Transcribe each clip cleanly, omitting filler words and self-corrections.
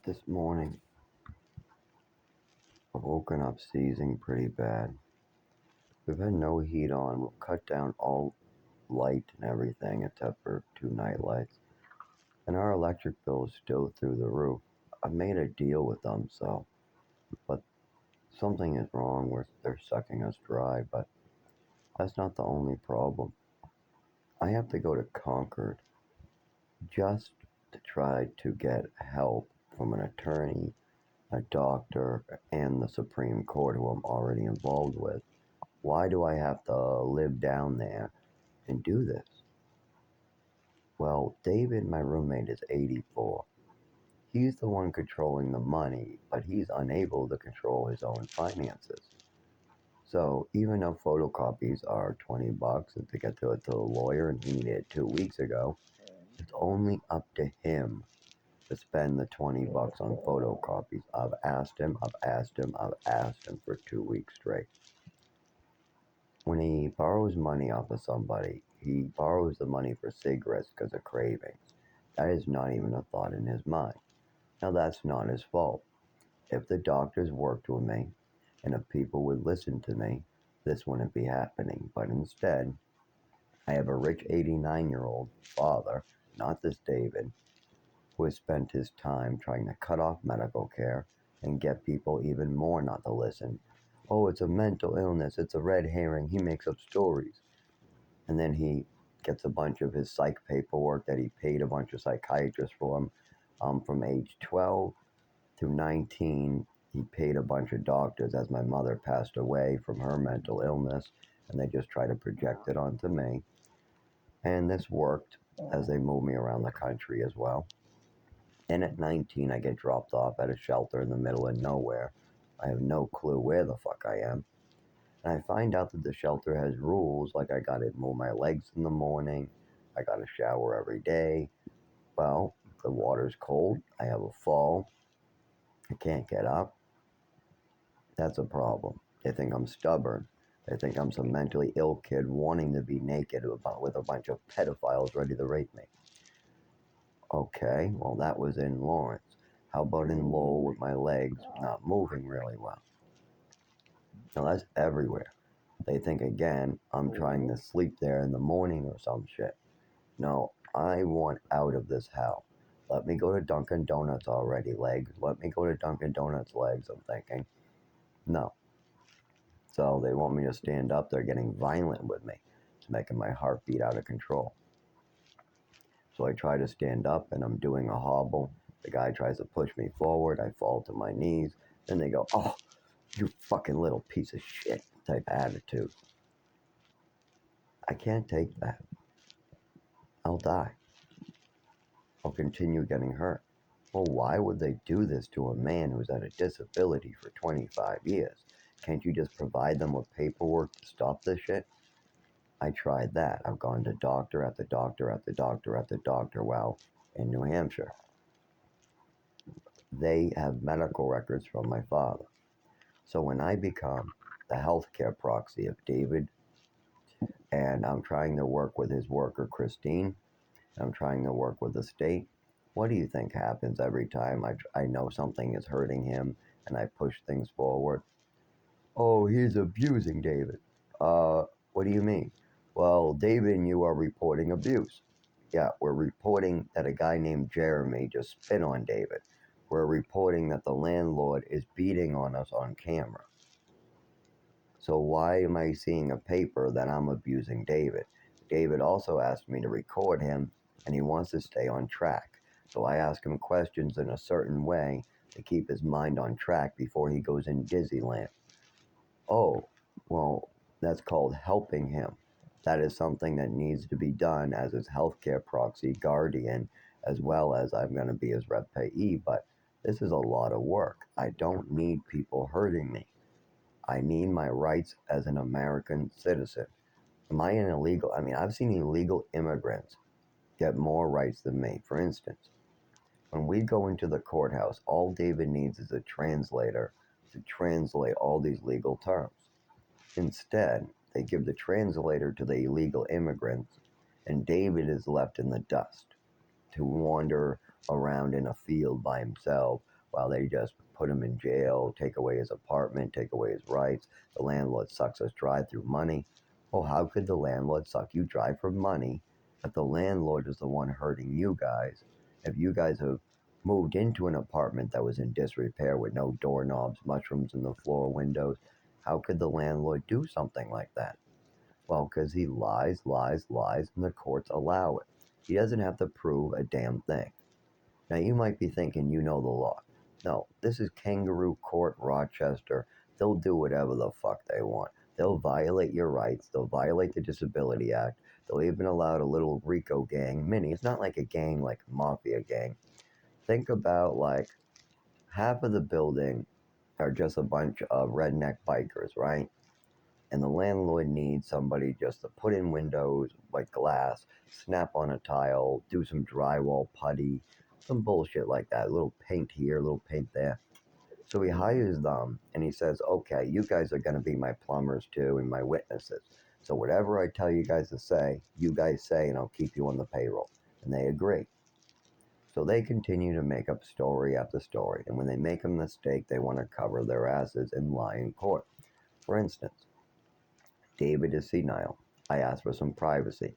This morning, I've woken up seizing pretty bad. We've had no heat on. We've cut down all light and everything except for two night lights. And our electric bill is still through the roof. I've made a deal with them, but something is wrong where they're sucking us dry. But that's not the only problem. I have to go to Conquered just to try to get help from an attorney, a doctor, and the Supreme Court, who I'm already involved with. Why do I have to live down there and do this? Well, David, my roommate, is 84. He's the one controlling the money, but he's unable to control his own finances. So even though photocopies are $20 and to get to it to the lawyer, and he needed it 2 weeks ago, it's only up to him to spend the $20 on photocopies. I've asked him for 2 weeks straight. When he borrows money off of somebody, he borrows the money for cigarettes because of cravings. That is not even a thought in his mind. Now, that's not his fault. If the doctors worked with me and if people would listen to me, this wouldn't be happening. But instead, I have a rich 89-year-old father, not this David, who has spent his time trying to cut off medical care and get people even more not to listen. Oh, it's a mental illness. It's a red herring. He makes up stories. And then he gets a bunch of his psych paperwork that he paid a bunch of psychiatrists for him. From age 12 to 19, he paid a bunch of doctors as my mother passed away from her mental illness, and they just try to project it onto me. And this worked as they moved me around the country as well. And at 19, I get dropped off at a shelter in the middle of nowhere. I have no clue where the fuck I am. And I find out that the shelter has rules, like I gotta move my legs in the morning, I gotta shower every day. Well, the water's cold, I have a fall, I can't get up. That's a problem. They think I'm stubborn. They think I'm some mentally ill kid wanting to be naked with a bunch of pedophiles ready to rape me. Okay, well, that was in Lawrence. How about in Lowell with my legs not moving really well? Now, that's everywhere. They think, again, I'm trying to sleep there in the morning or some shit. No, I want out of this hell. Let me go to Dunkin' Donuts already, legs. Let me go to Dunkin' Donuts, legs, I'm thinking. No. So they want me to stand up. They're getting violent with me. It's making my heart beat out of control. So I try to stand up and I'm doing a hobble. The guy tries to push me forward. I fall to my knees. Then they go, oh, you fucking little piece of shit type attitude. I can't take that. I'll die. I'll continue getting hurt. Well, why would they do this to a man who's had a disability for 25 years? Can't you just provide them with paperwork to stop this shit? I tried that. I've gone to doctor after doctor after doctor after doctor. Well, in New Hampshire, they have medical records from my father. So when I become the healthcare proxy of David, and I'm trying to work with his worker, Christine, I'm trying to work with the state, what do you think happens every time I know something is hurting him and I push things forward? Oh, he's abusing David. What do you mean? Well, David and you are reporting abuse. Yeah, we're reporting that a guy named Jeremy just spit on David. We're reporting that the landlord is beating on us on camera. So why am I seeing a paper that I'm abusing David? David also asked me to record him, and he wants to stay on track. So I ask him questions in a certain way to keep his mind on track before he goes in Disneyland. Oh, well, that's called helping him. That is something that needs to be done as his healthcare proxy guardian, as well as I'm going to be his rep payee. But this is a lot of work. I don't need people hurting me. I need my rights as an American citizen. Am I an illegal? I mean, I've seen illegal immigrants get more rights than me. For instance, when we go into the courthouse, all David needs is a translator to translate all these legal terms. Instead, they give the translator to the illegal immigrants, and David is left in the dust to wonder around in a field by himself while they just put him in jail, take away his apartment, take away his rights. The landlord sucks us dry through money. Well, how could the landlord suck you dry for money if the landlord is the one hurting you guys? If you guys have moved into an apartment that was in disrepair with no doorknobs, mushrooms in the floor, windows, how could the landlord do something like that? Well, because he lies, lies, lies, and the courts allow it. He doesn't have to prove a damn thing. Now, you might be thinking you know the law. No, this is Kangaroo Court, Rochester. They'll do whatever the fuck they want. They'll violate your rights. They'll violate the Disability Act. They'll even allow a little Rico gang mini. It's not like a gang like a mafia gang. Think about like half of the building are just a bunch of redneck bikers, right? And the landlord needs somebody just to put in windows like glass, snap on a tile, do some drywall putty, some bullshit like that. A little paint here, a little paint there. So he hires them and he says, okay, you guys are going to be my plumbers too and my witnesses. So whatever I tell you guys to say, you guys say, and I'll keep you on the payroll. And they agree. So they continue to make up story after story. And when they make a mistake, they want to cover their asses and lie in court. For instance, David is senile. I asked for some privacy.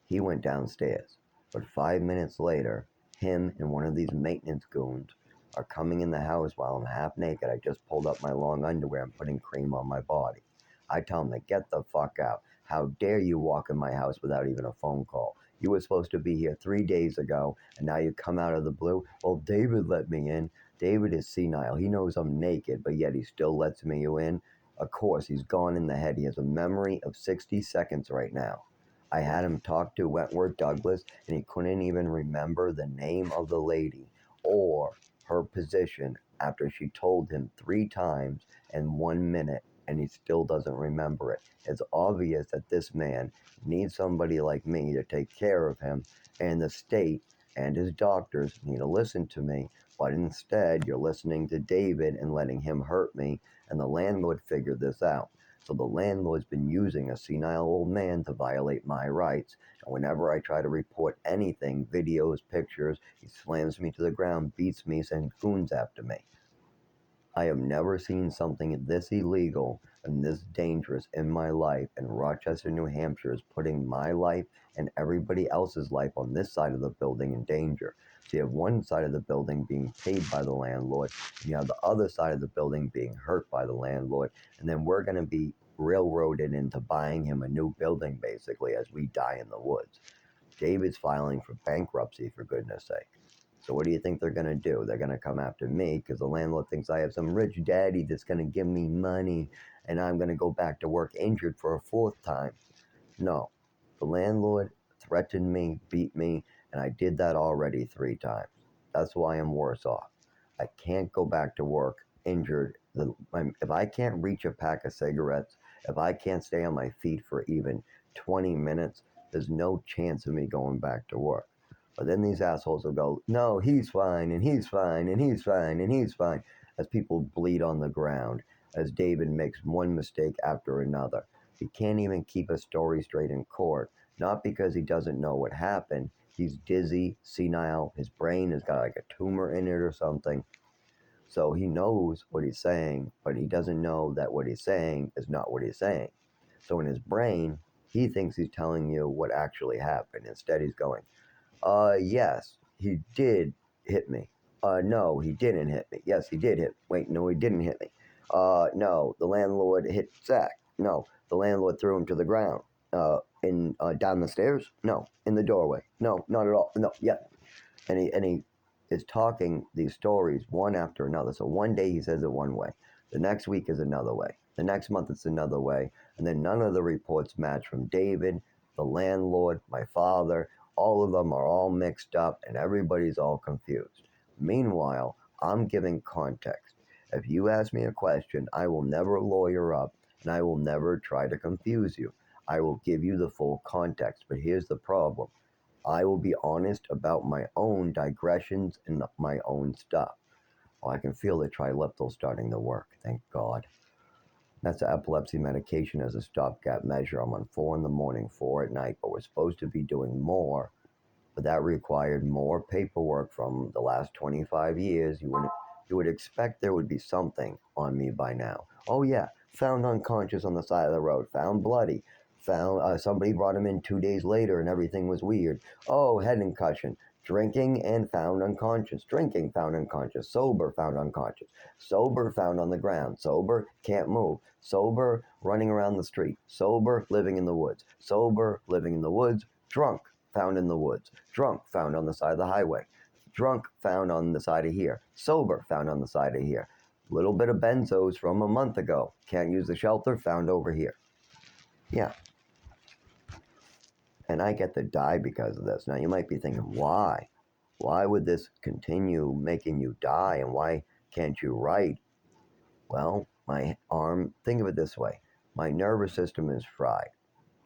He went downstairs. But 5 minutes later, him and one of these maintenance goons are coming in the house while I'm half naked. I just pulled up my long underwear and putting cream on my body. I tell him to get the fuck out. How dare you walk in my house without even a phone call? You were supposed to be here 3 days ago, and now you come out of the blue? Well, David let me in. David is senile. He knows I'm naked, but yet he still lets me in. Of course, he's gone in the head. He has a memory of 60 seconds right now. I had him talk to Wentworth Douglas, and he couldn't even remember the name of the lady or her position after she told him 3 times in 1 minute, and he still doesn't remember it. It's obvious that this man needs somebody like me to take care of him, and the state and his doctors need to listen to me. But instead, you're listening to David and letting him hurt me, and the landlord figured this out. So the landlord's been using a senile old man to violate my rights. And whenever I try to report anything, videos, pictures, he slams me to the ground, beats me, sends goons after me. I have never seen something this illegal and this dangerous in my life, and Rochester, New Hampshire is putting my life and everybody else's life on this side of the building in danger. So you have one side of the building being paid by the landlord, and you have the other side of the building being hurt by the landlord, and then we're going to be railroaded into buying him a new building basically as we die in the woods. David's filing for bankruptcy, for goodness sake. So what do you think they're going to do? They're going to come after me because the landlord thinks I have some rich daddy that's going to give me money and I'm going to go back to work injured for a fourth time. No. The landlord threatened me, beat me, and I did that already 3 times. That's why I'm worse off. I can't go back to work injured. If I can't reach a pack of cigarettes, if I can't stay on my feet for even 20 minutes, there's no chance of me going back to work. But then these assholes will go, no, he's fine, and he's fine, and he's fine, and he's fine, as people bleed on the ground, as David makes one mistake after another. He can't even keep a story straight in court, not because he doesn't know what happened. He's dizzy, senile, his brain has got like a tumor in it or something. So he knows what he's saying, but he doesn't know that what he's saying is not what he's saying. So in his brain, he thinks he's telling you what actually happened. Instead, he's going, yes, he did hit me. No, he didn't hit me. Yes, he did hit me. Wait, no, he didn't hit me. No, the landlord hit Zach. No, the landlord threw him to the ground. Down the stairs? No, in the doorway. No, not at all. No, yeah. And he is talking these stories one after another. So one day he says it one way. The next week is another way. The next month it's another way. And then none of the reports match from David, the landlord, my father. All of them are all mixed up and everybody's all confused. Meanwhile, I'm giving context. If you ask me a question, I will never lawyer up and I will never try to confuse you. I will give you the full context. But here's the problem. I will be honest about my own digressions and my own stuff. Oh, I can feel the triliptal starting to work, thank God. That's epilepsy medication as a stopgap measure. I'm on 4 in the morning, 4 at night, but we're supposed to be doing more. but that required more paperwork from the last 25 years. You would expect there would be something on me by now. Oh yeah, found unconscious on the side of the road, found bloody, found somebody brought him in 2 days later and everything was weird. Oh, head concussion, drinking and found unconscious, drinking, found unconscious, sober, found unconscious, sober, found on the ground, sober, can't move, sober, running around the street, sober, living in the woods, sober, living in the woods, drunk, found in the woods, drunk, found on the side of the highway, drunk, found on the side of here, sober, found on the side of here, little bit of benzos from a month ago, can't use the shelter, found over here. Yeah, and I get to die because of this. Now you might be thinking, why? Why would this continue making you die, and why can't you write? Well, my arm, think of it this way, my nervous system is fried.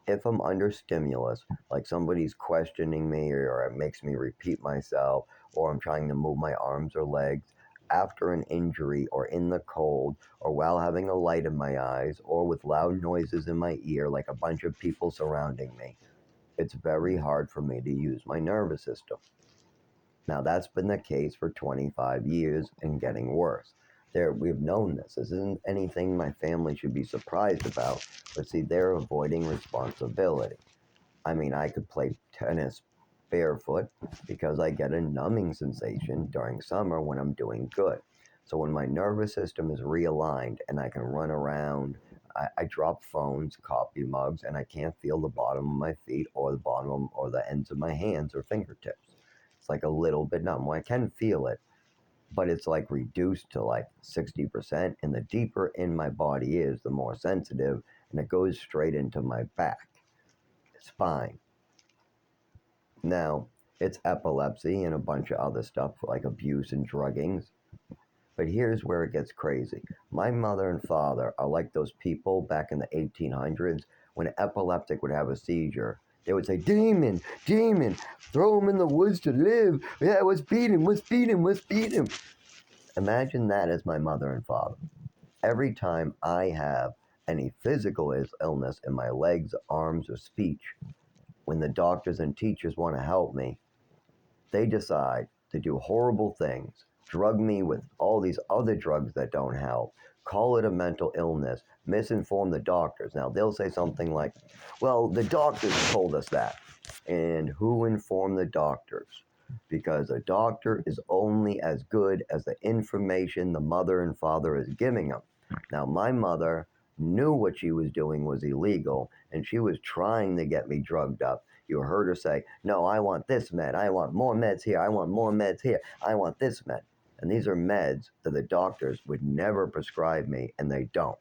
If I'm under stimulus, like somebody's questioning me or it makes me repeat myself, or I'm trying to move my arms or legs, after an injury or in the cold, or while having a light in my eyes, or with loud noises in my ear, like a bunch of people surrounding me, it's very hard for me to use my nervous system. Now, that's been the case for 25 years and getting worse. We've known this. This isn't anything my family should be surprised about, but see, they're avoiding responsibility. I mean, I could play tennis barefoot because I get a numbing sensation during summer when I'm doing good. So when my nervous system is realigned and I can run around, I drop phones, coffee mugs, and I can't feel the bottom of my feet or the bottom or the ends of my hands or fingertips. It's like a little bit numb. Well, I can feel it, but it's like reduced to like 60%. And the deeper in my body is, the more sensitive, and it goes straight into my back, spine. Now, it's epilepsy and a bunch of other stuff like abuse and druggings. But here's where it gets crazy. My mother and father are like those people back in the 1800s when an epileptic would have a seizure. They would say, demon, demon, throw him in the woods to live. Yeah, let's beat him, let's beat him, let's beat him. Imagine that as my mother and father. Every time I have any physical illness in my legs, arms, or speech, when the doctors and teachers want to help me, they decide to do horrible things, drug me with all these other drugs that don't help, call it a mental illness, misinform the doctors. Now, they'll say something like, well, the doctors told us that. And who informed the doctors? Because a doctor is only as good as the information the mother and father is giving them. Now, my mother knew what she was doing was illegal, and she was trying to get me drugged up. You heard her say, no, I want this med, I want more meds here, I want more meds here, I want this med. And these are meds that the doctors would never prescribe me, and they don't.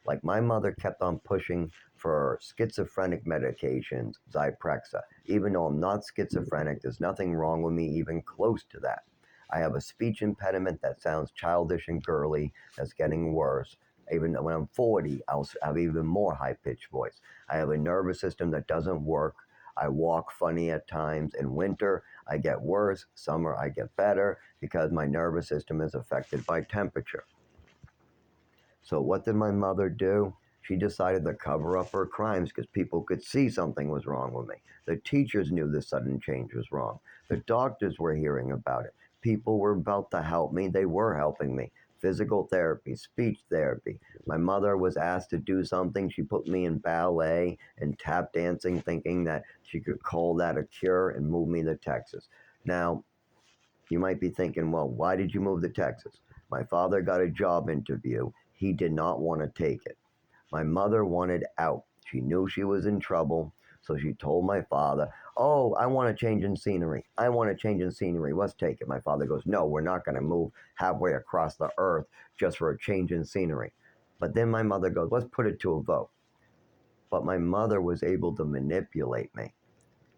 Like my mother kept on pushing for schizophrenic medications, Zyprexa. Even though I'm not schizophrenic, there's nothing wrong with me even close to that. I have a speech impediment that sounds childish and girly, that's getting worse. Even when I'm 40, I'll have even more high-pitched voice. I have a nervous system that doesn't work. I walk funny at times. In winter, I get worse. Summer, I get better because my nervous system is affected by temperature. So what did my mother do? She decided to cover up her crimes because people could see something was wrong with me. The teachers knew the sudden change was wrong. The doctors were hearing about it. People were about to help me. They were helping me. Physical therapy, speech therapy. My mother was asked to do something. She put me in ballet and tap dancing, thinking that she could call that a cure and move me to Texas. Now, you might be thinking, well, why did you move to Texas? My father got a job interview. He did not want to take it. My mother wanted out. She knew she was in trouble, so she told my father, oh, I want to change in scenery. I want to change in scenery. Let's take it. My father goes, no, we're not going to move halfway across the earth just for a change in scenery. But then my mother goes, let's put it to a vote. But my mother was able to manipulate me.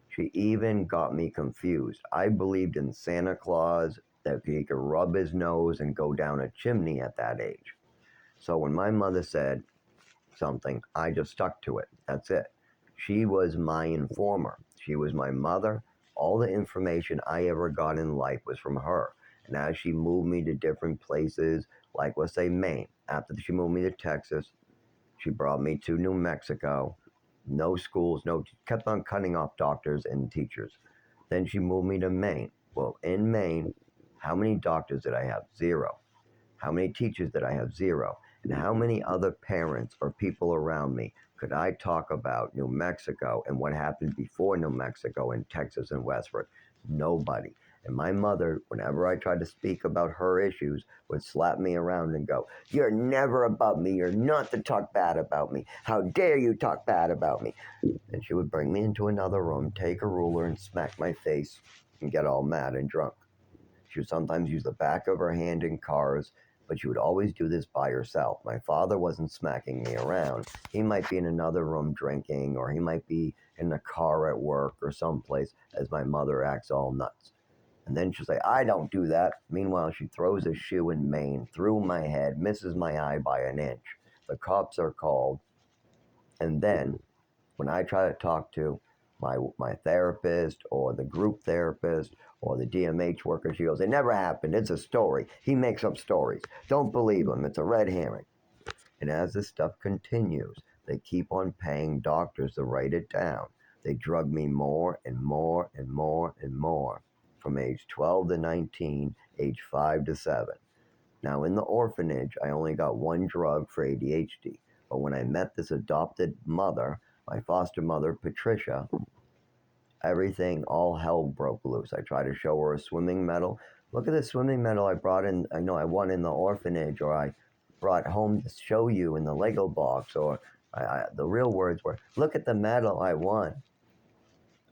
She even got me confused. I believed in Santa Claus, that he could rub his nose and go down a chimney at that age. So when my mother said something, I just stuck to it. That's it. She was my informer. She was my mother. All the information I ever got in life was from her. And as she moved me to different places, like let's say Maine, after she moved me to Texas, she brought me to New Mexico. No schools, kept on cutting off doctors and teachers. Then she moved me to Maine. Well, in Maine, how many doctors did I have? Zero. How many teachers did I have? Zero. And how many other parents or people around me could I talk about New Mexico and what happened before New Mexico in Texas and Westward? Nobody. And my mother, whenever I tried to speak about her issues, would slap me around and go, "You're never above me. You're not to talk bad about me. How dare you talk bad about me?" And she would bring me into another room, take a ruler, and smack my face and get all mad and drunk. She would sometimes use the back of her hand in cars, but she would always do this by herself. My father wasn't smacking me around. He might be in another room drinking, or he might be in a car at work or someplace as my mother acts all nuts. And then she'll say, "I don't do that." Meanwhile, she throws a shoe in Maine through my head, misses my eye by an inch. The cops are called. And then when I try to talk to my therapist or the group therapist or the DMH worker, she goes, "It never happened. It's a story. He makes up stories. Don't believe him. It's a red herring." And as this stuff continues, they keep on paying doctors to write it down. They drug me more and more and more and more from age 12 to 19, age 5 to 7. Now, in the orphanage, I only got one drug for ADHD. But when I met this adopted mother, my foster mother, Patricia, everything, all hell broke loose. I tried to show her a swimming medal. "Look at the swimming medal I brought in. I know I won in the orphanage," or "I brought home to show you in the Lego box," or the real words were, "Look at the medal I won."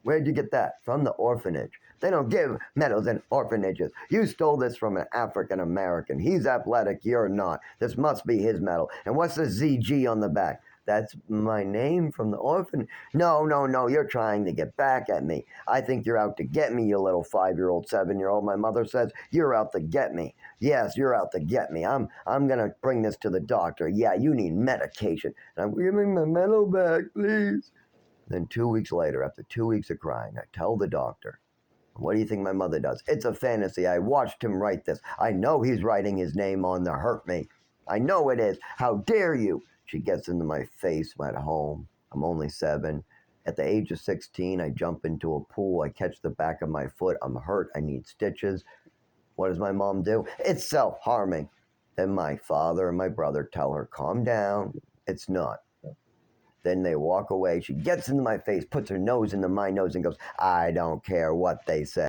Where'd you get that? From the orphanage. They don't give medals in orphanages. You stole this from an African American. He's athletic, you're not. This must be his medal. And what's the ZG on the back? That's my name from the orphan. No, no, no, you're trying to get back at me. I think you're out to get me, you little 5-year-old, 7-year-old. My mother says, "You're out to get me." Yes, you're out to get me. I'm gonna bring this to the doctor. Yeah, you need medication. And I'm giving my medal back, please. Then 2 weeks later, after 2 weeks of crying, I tell the doctor, "What do you think my mother does?" "It's a fantasy. I watched him write this. I know he's writing his name on to hurt me. I know it is. How dare you?" She gets into my face. I'm at home. I'm only 7. At the age of 16, I jump into a pool. I catch the back of my foot. I'm hurt. I need stitches. What does my mom do? "It's self-harming." Then my father and my brother tell her, "Calm down. It's not." Then they walk away. She gets into my face, puts her nose into my nose, and goes, "I don't care what they say."